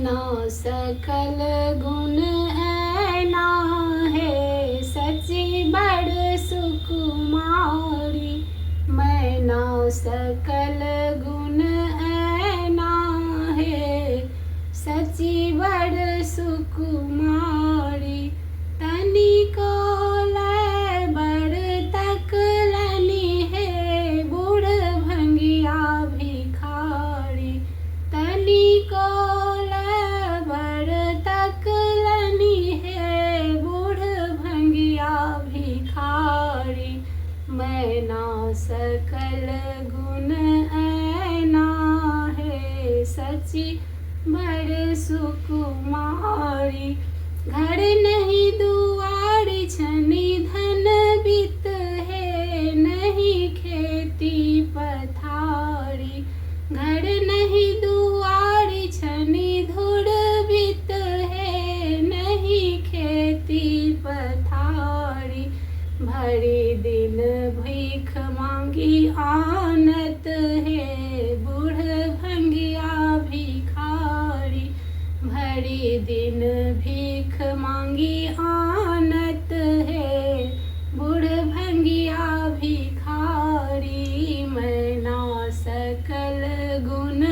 मैना सकल गुण ऐना है, सची बड़ सुकुमारी। मैना सकल गुण ऐना है, सची बड़ सुकुमारी। तनिको लै बड़ तकलनी है, बूढ़ भंगिया भिखारी। तनिको लै बड़ तकलनी है, बूढ़ भंगिया भिखारी। मैना सकल गुण ऐना है, सची बड़ सुकुमारी। घर नहीं दुआरी छनी धन बित है, नहीं खेती पथारी। घर नहीं दुआरी छनी धुर बित है, नहीं खेती पथारी। भरी दिन भीख मांगी आनत है, बूढ़ भंगिया भिखारी। भरी दिन भीख मांगी आनत है, बूढ़ भंगिया भिखारी। मैना सकल गुण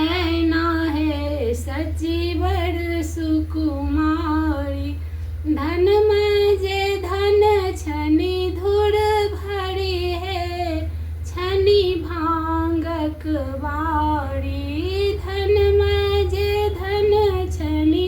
ऐना है, सची बड़ सुकुमारी। धन में जे धन छनी धुर भरी है, छनी भांगक बारी। धन में जे धन छनी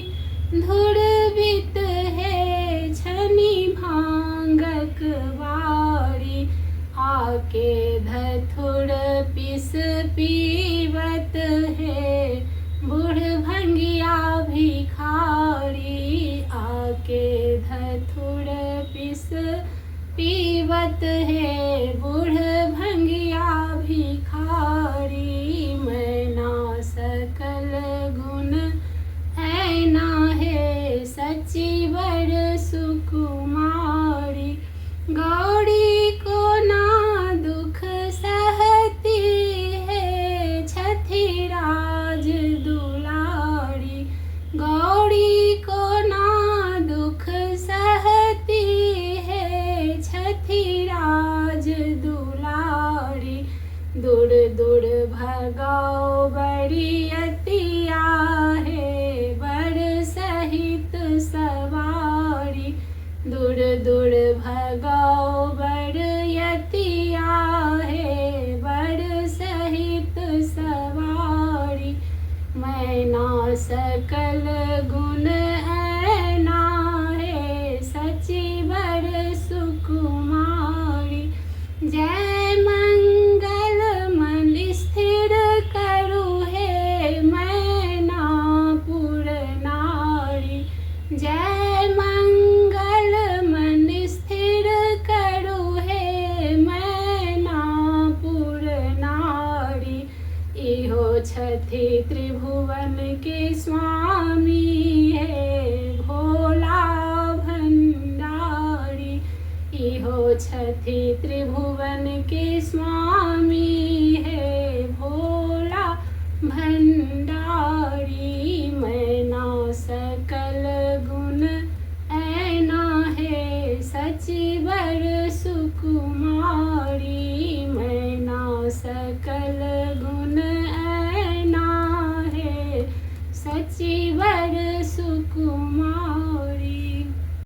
धुर बित है, छनी भांगक बारी। आके धथुर पिस पीवत है, बूढ़ भंगिया भिखारी। आके धथुर पिस पीवत है, बूढ़ भंगिया भिखारी। मैना सकल गुण ऐना है, सची बड़ सुकुमारी। गौड़ी को ना दुख सहती है, छथी राज दुलारी। गौड़ी को ना दुख सहती है, छथी राज दुलारी। दूर दूर भगाओ बरियतिया है, बड़ सहित सवारी। दूर दूर भगाओ बरियतिया है, बड़ सहित सवारी। मैना सकल गुण ऐना है, सची बड़ सुकुमारी। जय मंगल मन स्थिर करू है, मैना पुर नारी। जय मंगल मन स्थिर करू है, मैना पुर नारी। इहो छथि त्रिभुवन के स्वामी है, भोला भंडारी। इहो छथि त्रिभुवन के स्वामी है, भोला भंडारी। मैना सकल गुण ऐना है, सची बड़ सुकुमारी। मैना सकल गुण ऐना है, सची बड़ सुकुमारी।